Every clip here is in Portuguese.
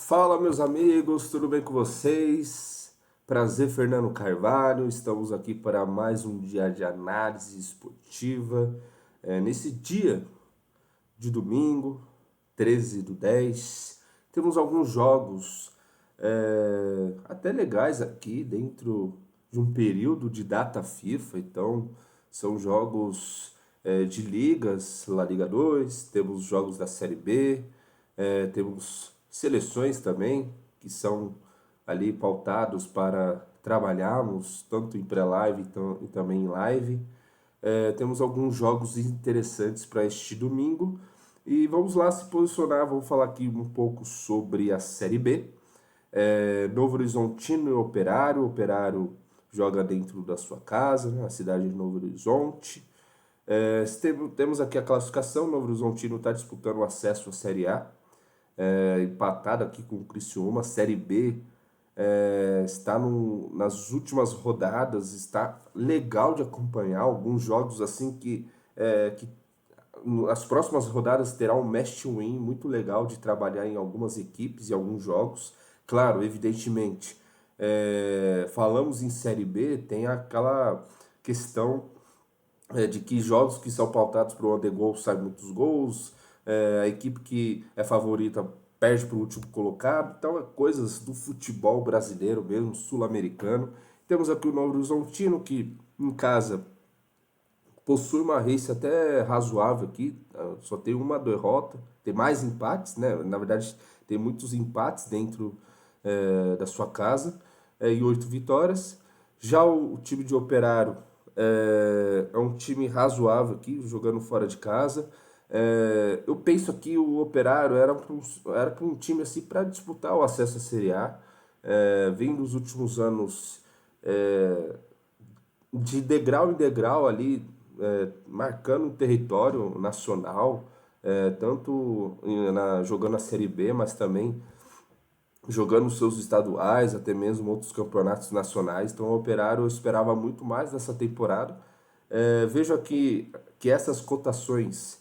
Fala, meus amigos, tudo bem com vocês? Prazer, Fernando Carvalho. Estamos aqui para mais um dia de análise esportiva. Nesse dia de domingo, 13/10, temos alguns jogos até legais aqui dentro de um período de data FIFA. Então, são jogos de ligas, La Liga 2, temos jogos da Série B, temos seleções também que são ali pautados para trabalharmos tanto em pré-live e também em live. Temos alguns jogos interessantes para este domingo e vamos lá se posicionar. Vamos falar aqui um pouco sobre a Série B. Novo Horizontino e Operário. Operário joga dentro da sua casa, na cidade de Novo Horizonte. Temos aqui a classificação. Novo Horizontino está disputando o acesso à Série A, empatado aqui com o Criciúma. Série B está nas últimas rodadas, está legal de acompanhar alguns jogos assim que as próximas rodadas terá um match win muito legal de trabalhar em algumas equipes e alguns jogos. Claro, evidentemente, falamos em Série B, tem aquela questão de que jogos que são pautados para o undergol saem muitos gols, a equipe que é favorita perde para o último colocado. Então, é coisas do futebol brasileiro mesmo, sul-americano. Temos aqui o Novo Horizontino, que em casa possui uma race até razoável aqui, só tem uma derrota, tem mais empates, né? Na verdade, tem muitos empates dentro da sua casa, e 8 vitórias. Já o time de Operário é um time razoável aqui, jogando fora de casa. Eu penso que o Operário era pra um time assim para disputar o acesso à Série A. Vem nos últimos anos de degrau em degrau ali, marcando o território nacional, jogando a Série B, mas também jogando os seus estaduais, até mesmo outros campeonatos nacionais. Então, o Operário eu esperava muito mais dessa temporada. Vejo aqui que essas cotações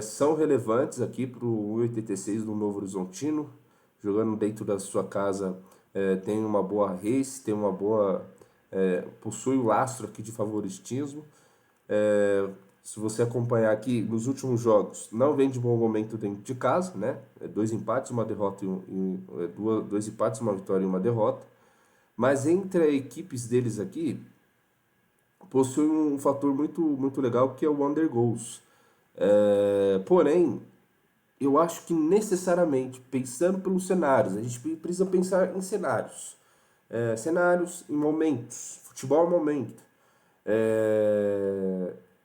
são relevantes aqui para o 1,86 do Novo Horizontino, jogando dentro da sua casa. Tem uma boa race, tem uma boa possui o lastro aqui de favoritismo. Se você acompanhar aqui nos últimos jogos, não vem de bom momento dentro de casa, né? 2 empates, uma derrota dois empates, uma vitória e uma derrota. Mas entre as equipes deles aqui, possui um fator muito legal que é o under goals. Porém, eu acho que necessariamente, pensando pelos cenários, a gente precisa pensar em cenários. Cenários em momentos. Futebol é momento.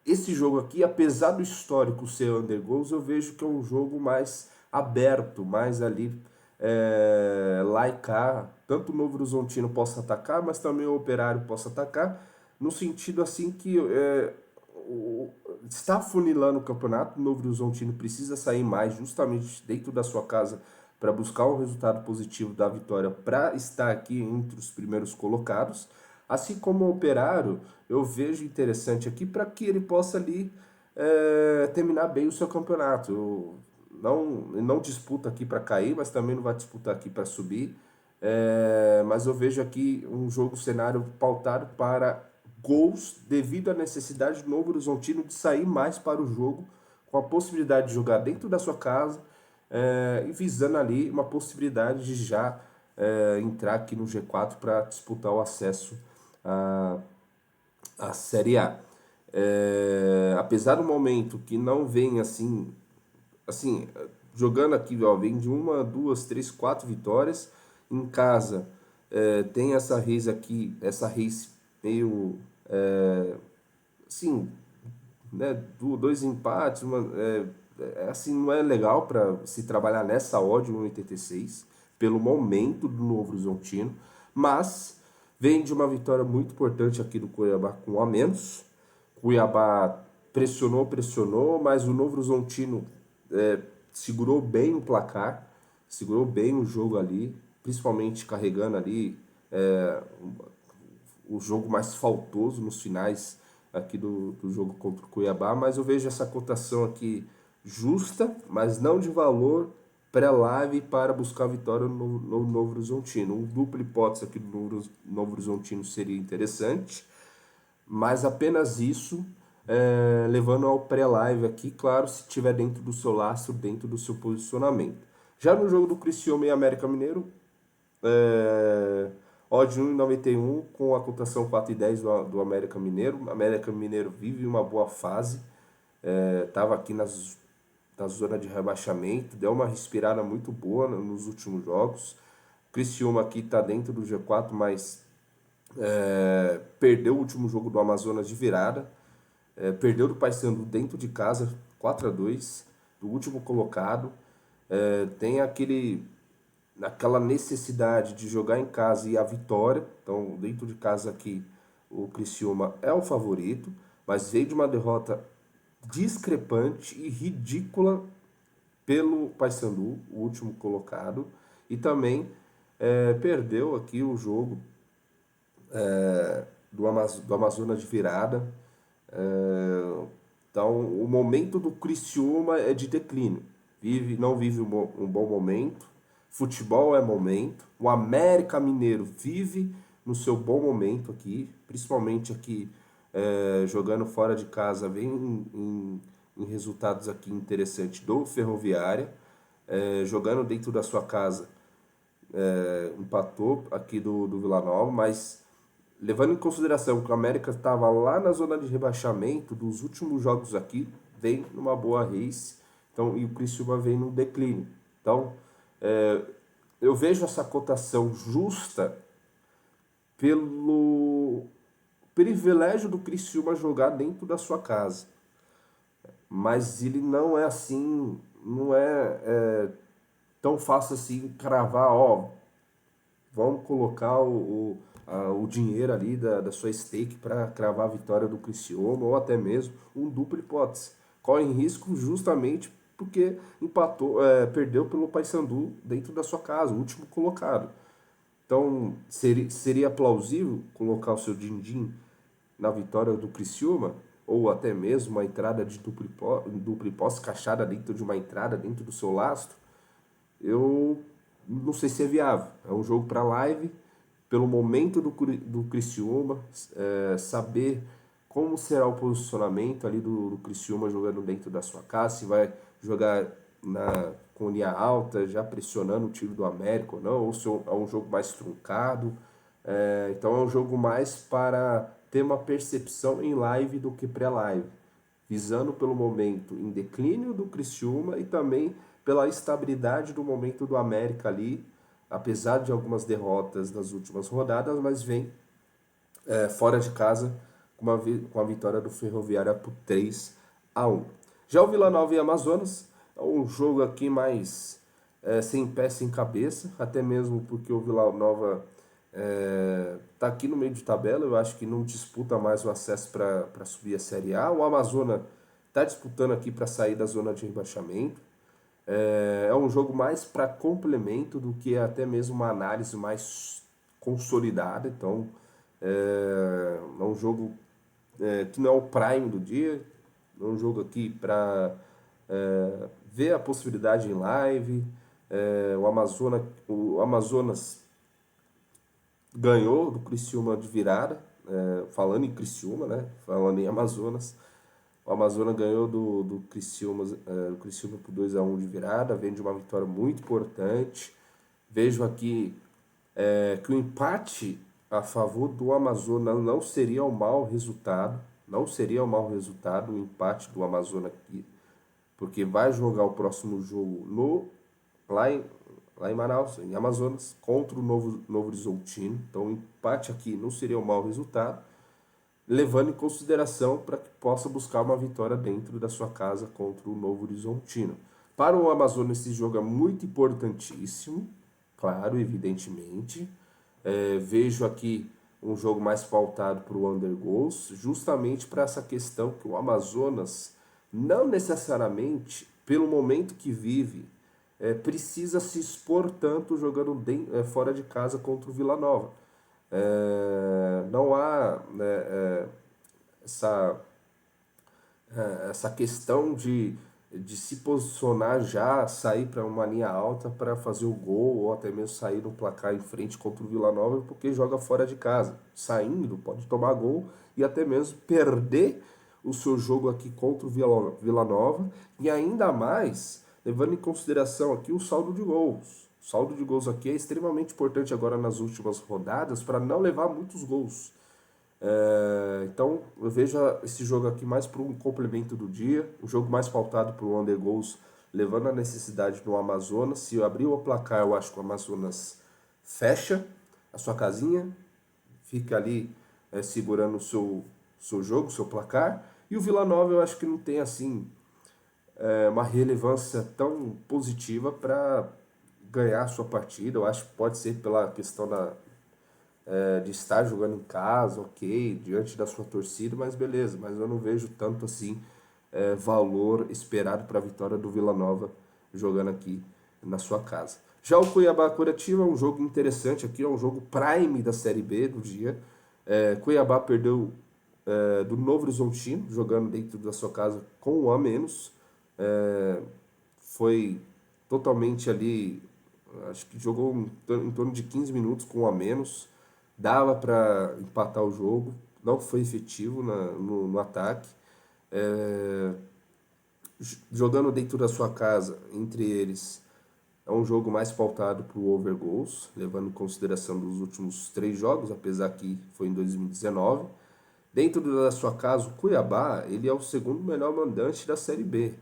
Esse jogo aqui, apesar do histórico ser under goals, eu vejo que é um jogo mais aberto, mais ali lá e cá. Tanto o Novo Horizontino possa atacar, mas também o Operário possa atacar, no sentido assim que está funilando o campeonato. O Novo Horizontino precisa sair mais justamente dentro da sua casa para buscar um resultado positivo da vitória para estar aqui entre os primeiros colocados. Assim como o Operário, eu vejo interessante aqui para que ele possa ali terminar bem o seu campeonato. Não disputa aqui para cair, mas também não vai disputar aqui para subir. Mas eu vejo aqui um jogo, cenário pautado para gols, devido à necessidade do Novo Horizontino de sair mais para o jogo, com a possibilidade de jogar dentro da sua casa, e visando ali uma possibilidade de já entrar aqui no G4 para disputar o acesso à, à Série A. Apesar do momento que não vem assim, jogando aqui, ó, vem de uma, duas, três, 4 vitórias em casa. Tem essa race aqui, essa race meio assim, né, 2 empates, assim, não é legal para se trabalhar nessa odd 1,86 pelo momento do Novo Horizontino, mas vem de uma vitória muito importante aqui do Cuiabá com 1 a menos. Cuiabá pressionou, mas o Novo Horizontino segurou bem o placar, segurou bem o jogo ali, principalmente carregando ali o jogo mais faltoso nos finais aqui do jogo contra o Cuiabá. Mas eu vejo essa cotação aqui justa, mas não de valor pré-live para buscar a vitória no Novo Horizontino. Um duplo hipótese aqui do Novo Horizontino seria interessante, mas apenas isso, levando ao pré-live aqui, claro, se tiver dentro do seu lastro, dentro do seu posicionamento. Já no jogo do Criciúma e América Mineiro, odd 1,91 com a cotação 4,10 do América Mineiro. O América Mineiro vive uma boa fase, estava aqui na zona de rebaixamento, deu uma respirada muito boa nos últimos jogos. O Criciúma aqui está dentro do G4, mas perdeu o último jogo do Amazonas de virada, perdeu do Paysandu dentro de casa, 4-2, do último colocado. Tem aquela necessidade de jogar em casa e a vitória. Então, dentro de casa aqui, o Criciúma é o favorito, mas veio de uma derrota discrepante e ridícula pelo Paysandu, o último colocado, e também perdeu aqui o jogo do Amazonas de virada. Então, o momento do Criciúma é de declínio. Não vive um bom momento. Futebol é momento. O América Mineiro vive no seu bom momento aqui, principalmente aqui jogando fora de casa, vem em resultados aqui interessantes do Ferroviária, jogando dentro da sua casa, empatou aqui do Vila Nova, mas levando em consideração que o América estava lá na zona de rebaixamento dos últimos jogos aqui, vem numa boa race, então, e o Criciúma vem no declínio. Então, eu vejo essa cotação justa pelo privilégio do Criciúma jogar dentro da sua casa. Mas ele não é assim, não é tão fácil assim cravar, vamos colocar o dinheiro ali da sua stake para cravar a vitória do Criciúma, ou até mesmo um duplo hipótese. Corre em risco justamente porque perdeu pelo Paysandu dentro da sua casa, o último colocado. Então, seria plausível colocar o seu din-din na vitória do Criciúma, ou até mesmo uma entrada de duplo hipótese, cachada dentro de uma entrada, dentro do seu lastro. Eu não sei se é viável. É um jogo para live, pelo momento do Criciúma, saber como será o posicionamento ali do Criciúma jogando dentro da sua casa, se vai jogar com linha alta, já pressionando o time do América ou não, ou se é um jogo mais truncado. Então é um jogo mais para ter uma percepção em live do que pré-live, visando pelo momento em declínio do Criciúma e também pela estabilidade do momento do América ali, apesar de algumas derrotas nas últimas rodadas, mas vem fora de casa com a vitória do Ferroviária por 3-1. Já o Vila Nova e Amazonas é um jogo aqui mais sem pé, sem cabeça, até mesmo porque o Vila Nova está aqui no meio de tabela, eu acho que não disputa mais o acesso para subir a Série A. O Amazonas está disputando aqui para sair da zona de rebaixamento. É um jogo mais para complemento do que até mesmo uma análise mais consolidada. Então, é um jogo que não é o prime do dia, é um jogo aqui para ver a possibilidade em live. O Amazonas ganhou do Criciúma de virada, falando em Criciúma, né? Falando em Amazonas. O Amazonas ganhou do Criciúma, Criciúma por 2-1 de virada, vem de uma vitória muito importante. Vejo aqui que o empate a favor do Amazonas não seria um mau resultado, o empate do Amazonas aqui, porque vai jogar o próximo jogo lá em Manaus, em Amazonas, contra o Novo Horizontino. Então o empate aqui não seria um mau resultado, levando em consideração para que possa buscar uma vitória dentro da sua casa contra o Novo Horizontino. Para o Amazonas, esse jogo é muito importantíssimo, claro, evidentemente. Vejo aqui um jogo mais pautado para o under goals, justamente para essa questão que o Amazonas, não necessariamente, pelo momento que vive, precisa se expor tanto jogando fora de casa contra o Vila Nova. Não há essa questão de de se posicionar já, sair para uma linha alta para fazer o gol, ou até mesmo sair no placar em frente contra o Vila Nova, porque joga fora de casa. Saindo, pode tomar gol e até mesmo perder o seu jogo aqui contra o Vila Nova, e ainda mais levando em consideração aqui o saldo de gols. O saldo de gols aqui é extremamente importante agora nas últimas rodadas para não levar muitos gols. Então eu vejo esse jogo aqui mais para um complemento do dia, um jogo mais pautado para o under goals, levando a necessidade do Amazonas. Se eu abrir o placar, eu acho que o Amazonas fecha a sua casinha, fica ali segurando o seu jogo, o seu placar. E o Vila Nova eu acho que não tem assim uma relevância tão positiva para ganhar a sua partida. Eu acho que pode ser pela questão de estar jogando em casa, ok, diante da sua torcida, mas beleza, mas eu não vejo tanto assim valor esperado para a vitória do Vila Nova jogando aqui na sua casa. Já o Cuiabá-Coritiba é um jogo interessante aqui, é um jogo prime da Série B do dia. Cuiabá perdeu do Novo Horizontino, jogando dentro da sua casa com um a menos. Foi totalmente ali, acho que jogou em torno de 15 minutos com um a menos, dava para empatar o jogo, não foi efetivo no ataque. É, Jogando dentro da sua casa, entre eles, é um jogo mais pautado para o over goals, levando em consideração dos últimos 3 jogos, apesar que foi em 2019. Dentro da sua casa, o Cuiabá, ele é o segundo melhor mandante da Série B.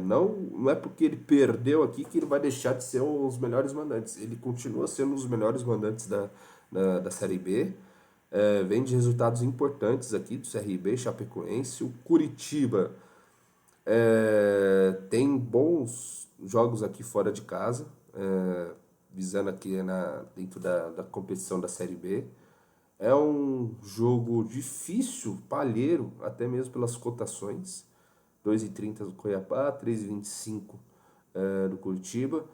Não é porque ele perdeu aqui que ele vai deixar de ser um dos melhores mandantes. Ele continua sendo um dos melhores mandantes da Série B. Vem de resultados importantes aqui do CRB, Chapecoense. O Curitiba tem bons jogos aqui fora de casa, visando aqui dentro da competição da Série B. É um jogo difícil, palheiro, até mesmo pelas cotações. 2,30 do Cuiabá, 3,25 do Curitiba.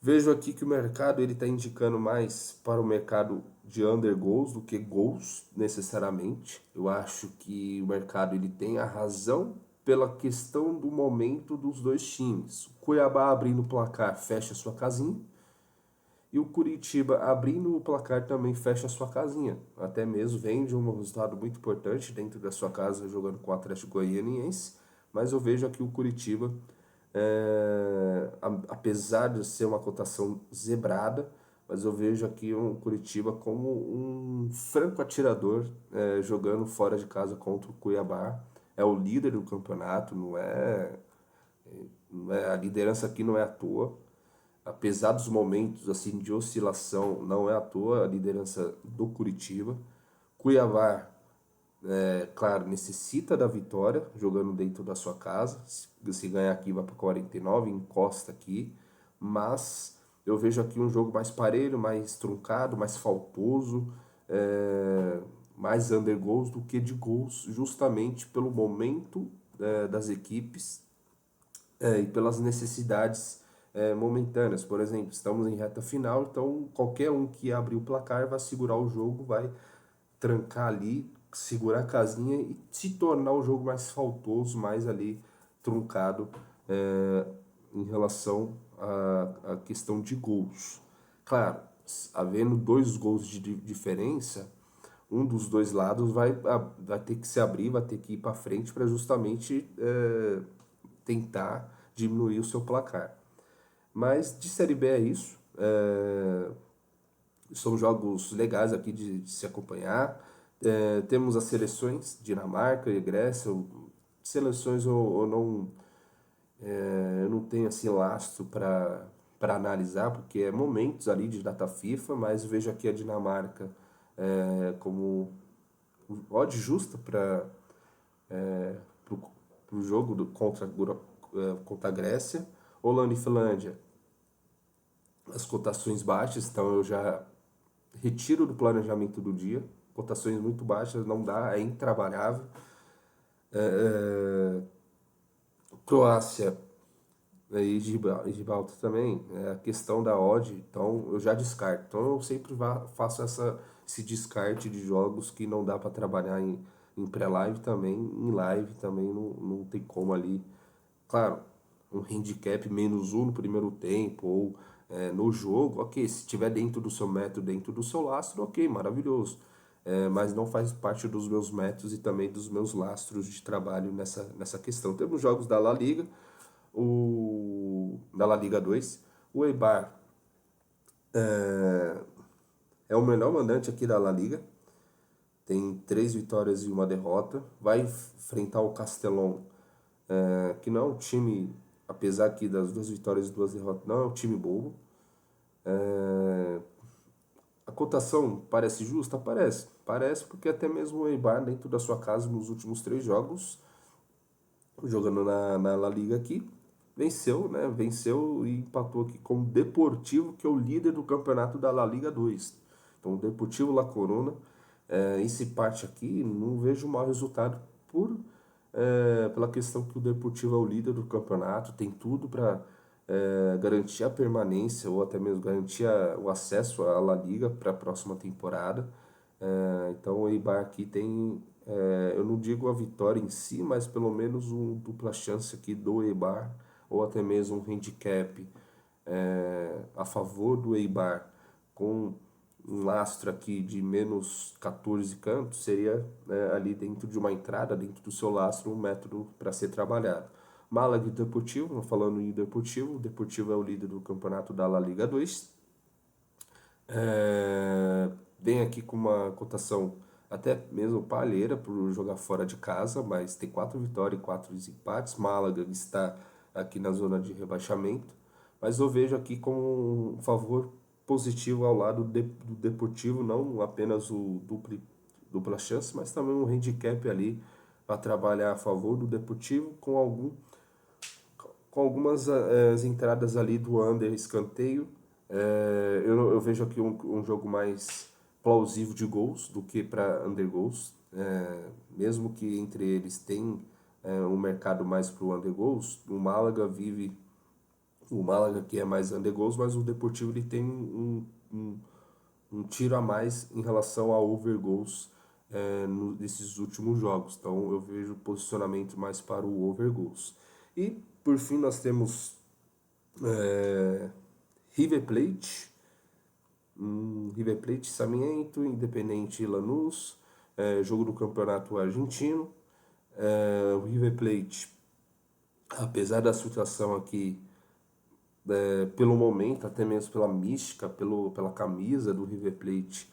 Vejo aqui que o mercado ele está indicando mais para o mercado de under goals do que gols necessariamente. Eu acho que o mercado ele tem a razão pela questão do momento dos dois times. O Cuiabá abrindo o placar fecha sua casinha e o Curitiba abrindo o placar também fecha sua casinha. Até mesmo vem de um resultado muito importante dentro da sua casa jogando com o Atlético Goianiense, mas eu vejo aqui o Curitiba apesar de ser uma cotação zebrada, mas eu vejo aqui um Curitiba como um franco atirador jogando fora de casa contra o Cuiabá. É o líder do campeonato, a liderança aqui não é à toa. Apesar dos momentos assim de oscilação, não é à toa a liderança do Curitiba. Cuiabá, claro, necessita da vitória, jogando dentro da sua casa. Se ganhar aqui, vai para 49, encosta aqui. Mas eu vejo aqui um jogo mais parelho, mais truncado, mais faltoso, mais under goals do que de gols, justamente pelo momento das equipes e pelas necessidades momentâneas. Por exemplo, estamos em reta final, então qualquer um que abrir o placar vai segurar o jogo, vai trancar ali, segurar a casinha e se tornar o jogo mais faltoso, mais ali truncado em relação à questão de gols. Claro, havendo 2 gols de diferença, um dos dois lados vai ter que se abrir, vai ter que ir para frente para justamente tentar diminuir o seu placar. Mas de Série B é isso. São jogos legais aqui de se acompanhar. Temos as seleções, Dinamarca e Grécia. Seleções eu não tenho assim lastro para analisar, porque é momentos ali de data FIFA, mas vejo aqui a Dinamarca como odd justa para o jogo contra a Grécia. Holanda e Finlândia, as cotações baixas, então eu já retiro do planejamento do dia. Cotações muito baixas, não dá, é intrabalhável. Croácia e Gibraltar também, a questão da odd, então eu já descarto. Então eu sempre faço esse descarte de jogos que não dá para trabalhar em pré-live também, em live também não tem como ali claro, um handicap -1 no primeiro tempo ou no jogo, ok, se tiver dentro do seu método, dentro do seu lastro, ok, maravilhoso. Mas não faz parte dos meus métodos e também dos meus lastros de trabalho nessa questão. Temos jogos da La Liga, da La Liga 2, o Eibar é o melhor mandante aqui da La Liga, tem 3 vitórias e uma derrota, vai enfrentar o Castellón, que não é um time, apesar que das 2 vitórias e 2 derrotas, não é um time bobo. A cotação parece justa? Parece. Parece porque até mesmo o Eibar, dentro da sua casa, nos últimos 3 jogos, jogando na La Liga aqui, venceu, né? Venceu e empatou aqui com o Deportivo, que é o líder do campeonato da La Liga 2. Então, o Deportivo La Corona, esse empate aqui, não vejo mau resultado pela questão que o Deportivo é o líder do campeonato, tem tudo para garantir a permanência ou até mesmo garantir o acesso à La Liga para a próxima temporada. Então o Eibar aqui tem, eu não digo a vitória em si, mas pelo menos uma dupla chance aqui do Eibar, ou até mesmo um handicap a favor do Eibar, com um lastro aqui de -14 cantos, seria ali dentro de uma entrada, dentro do seu lastro, um método para ser trabalhado. Málaga e Deportivo, falando em Deportivo, o Deportivo é o líder do campeonato da La Liga 2. Vem aqui com uma cotação até mesmo palheira por jogar fora de casa, mas tem 4 vitórias e 4 empates. Málaga está aqui na zona de rebaixamento, mas eu vejo aqui como um favor positivo ao lado do Deportivo, não apenas o dupla chance, mas também um handicap ali para trabalhar a favor do Deportivo com algumas as entradas ali do under escanteio. Eu vejo aqui um jogo mais plausível de gols do que para under gols. Mesmo que entre eles tem um mercado mais para o under gols, o Málaga que é mais under gols, mas o Deportivo ele tem um tiro a mais em relação a over goals nesses últimos jogos. Então eu vejo posicionamento mais para o over goals. E por fim nós temos River Plate, Sarmiento, Independente Lanús, jogo do campeonato argentino. O River Plate, apesar da situação aqui, pelo momento, até mesmo pela mística, pela camisa do River Plate,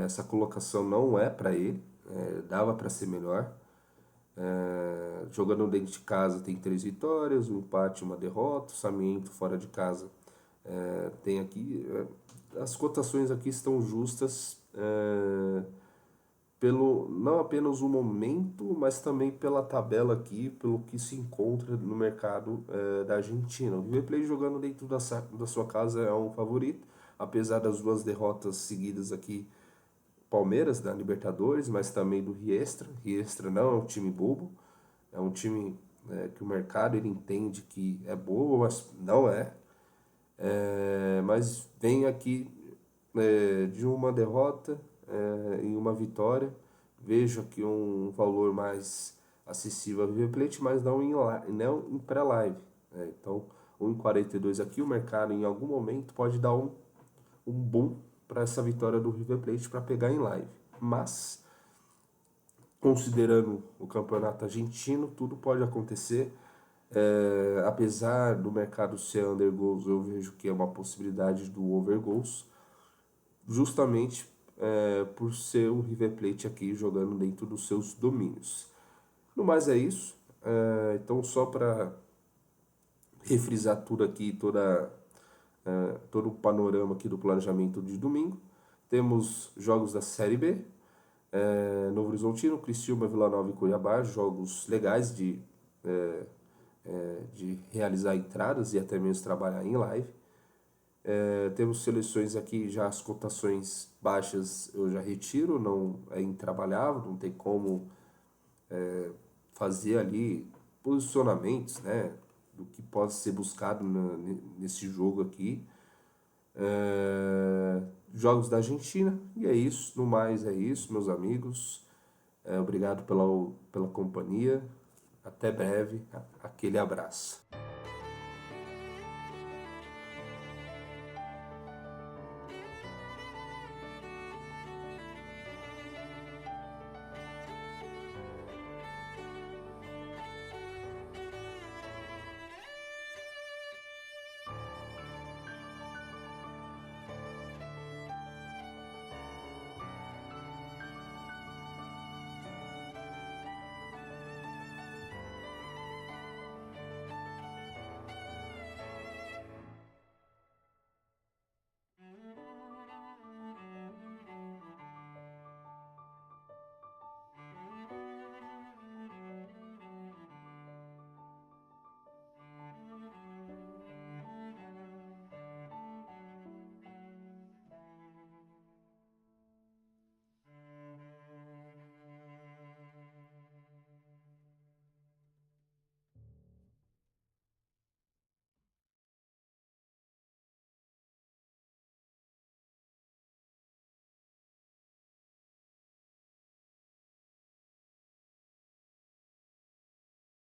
essa colocação não é para ele, dava para ser melhor. Jogando dentro de casa tem 3 vitórias, um empate e uma derrota. O Sarmiento fora de casa tem aqui, as cotações aqui estão justas pelo não apenas o momento, mas também pela tabela aqui, pelo que se encontra no mercado da Argentina. O River Plate jogando dentro da sua casa é um favorito, apesar das 2 derrotas seguidas aqui, Palmeiras da Libertadores, mas também do Riestra. Riestra não é um time bobo, é um time que o mercado ele entende que é bobo, mas não é. Mas vem aqui de uma derrota e uma vitória. Vejo aqui um valor mais acessível ao River Plate, mas não em pré-live. Então, 1,42 aqui, o mercado em algum momento pode dar um boom para essa vitória do River Plate para pegar em live. Mas, considerando o campeonato argentino, tudo pode acontecer. Apesar do mercado ser under goals, eu vejo que é uma possibilidade do over goals, justamente por ser o River Plate aqui jogando dentro dos seus domínios. No mais é isso. Então, só para refrisar tudo aqui, todo o panorama aqui do planejamento de domingo, temos jogos da Série B, Novo Horizontino, Criciúma, Vila Nova e Cuiabá, jogos legais de realizar entradas e até mesmo trabalhar em live. Temos seleções aqui, já as cotações baixas eu já retiro, não é intrabalhável, não tem como fazer ali posicionamentos, né, do que pode ser buscado nesse jogo aqui. Jogos da Argentina, e é isso, no mais é isso, meus amigos. Obrigado pela companhia. Até breve, aquele abraço.